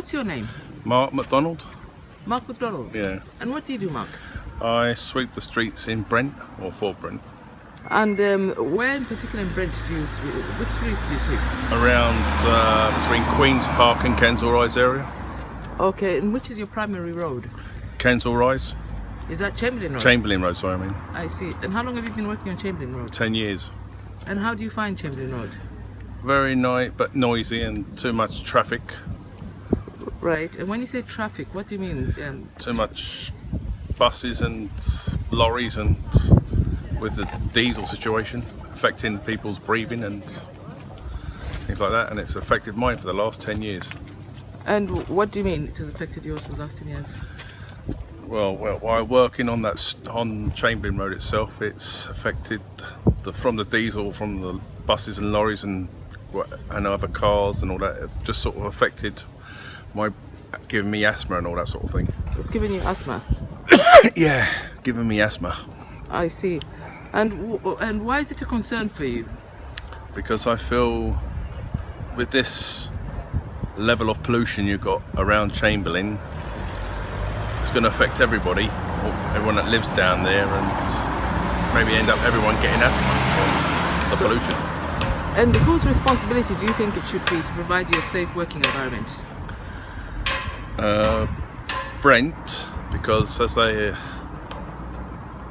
what's your name? Mark McDonald. Mark McDonald? Yeah. And what do you do, Mark? I sweep the streets in Brent, or for Brent. And where in particular in Brent do you sweep? Which streets do you sweep? Around between Queen's Park and Kensal Rise area. Okay, and which is your primary road? Kensal Rise. Is that Chamberlayne Road? Chamberlayne Road, sorry, I mean. I see. And how long have you been working on Chamberlayne Road? 10 years. And how do you find Chamberlayne Road? Very nice, but noisy and too much traffic. Right, and when you say traffic, what do you mean? Too much buses and lorries, and with the diesel situation affecting people's breathing and things like that, and it's affected mine for the last 10 years. And what do you mean it has affected yours for the last 10 years? Well, while working on on Chamberlayne Road itself, it's affected from the diesel, from the buses and lorries and other cars and all that. It's just sort of affected giving me asthma and all that sort of thing. It's giving you asthma? Yeah, giving me asthma. I see. And why is it a concern for you? Because I feel with this level of pollution you've got around Chamberlayne, it's going to affect everybody, everyone that lives down there, and maybe end up everyone getting asthma from the pollution. And whose responsibility do you think it should be to provide you a safe working environment? Brent, because as they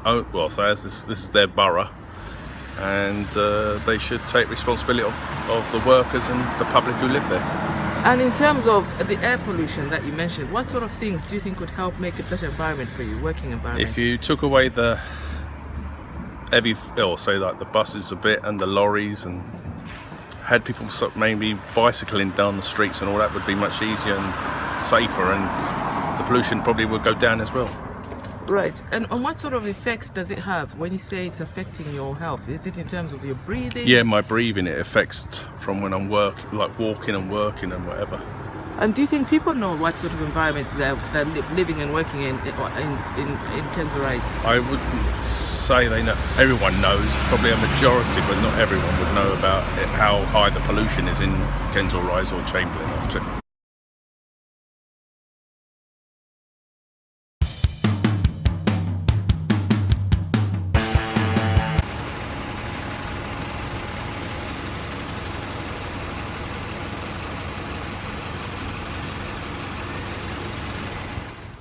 this is their borough, and they should take responsibility of the workers and the public who live there. And in terms of the air pollution that you mentioned, what sort of things do you think would help make a better environment for you, working environment? If you took away the heavy, or say like the buses a bit and the lorries, and had people maybe bicycling down the streets and all, that would be much easier and safer, and the pollution probably would go down as well. Right. And what sort of effects does it have when you say it's affecting your health? Is it in terms of your breathing? Yeah, my breathing, it affects from when I'm like walking and working and whatever. And do you think people know what sort of environment they're living and working in Kensal Rise? I wouldn't say they know. Everyone knows, probably a majority, but not everyone would know about how high the pollution is in Kensal Rise or Chamberlayne often.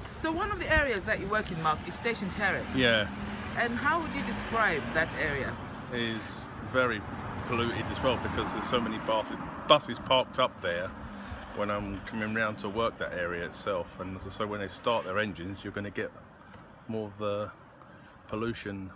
So one of the areas that you work in, Mark, is Station Terrace. Yeah. And how would you describe that area? It is very polluted as well, because there's so many buses parked up there when I'm coming round to work that area itself. And as I say, when they start their engines, you're going to get more of the pollution,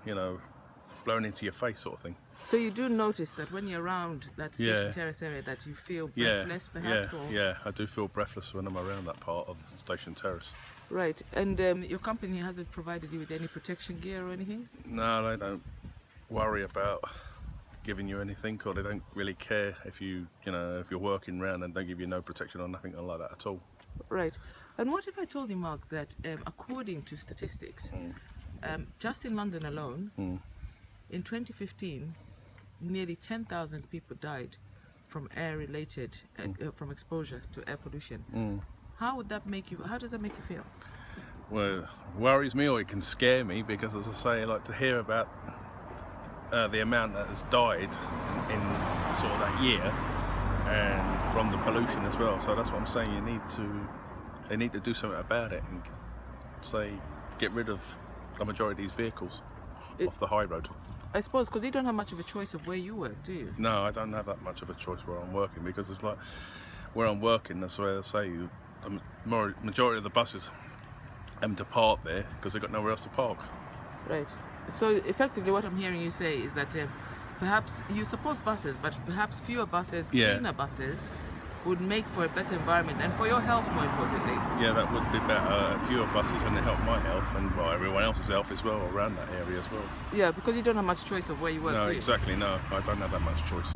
blown into your face sort of thing. So you do notice that when you're around that Station Terrace area that you feel breathless, perhaps? Yeah, I do feel breathless when I'm around that part of Station Terrace. Right, and your company hasn't provided you with any protection gear or anything? No, they don't worry about giving you anything, or they don't really care if you're working around, and don't give you no protection or nothing like that at all. Right, and what if I told you, Mark, that according to statistics, just in London alone, in 2015, nearly 10,000 people died from air-related, from exposure to air pollution. How does that make you feel? Well, it worries me, or it can scare me, because as I say, I like to hear about the amount that has died in sort of that year, and from the pollution as well. So that's what I'm saying, they need to do something about it, and get rid of the majority of these vehicles off the high road. I suppose because you don't have much of a choice of where you work, do you? No, I don't have that much of a choice where I'm working, because it's like where I'm working, that's where they say the majority of the buses to park there because they've got nowhere else to park. Right. So effectively what I'm hearing you say is that perhaps you support buses, but perhaps fewer buses, cleaner buses, would make for a better environment and for your health, more importantly. Yeah, that would be better. Fewer buses, and it help my health and everyone else's health as well around that area as well. Yeah, because you don't have much choice of where you work. No, exactly. No, I don't have that much choice.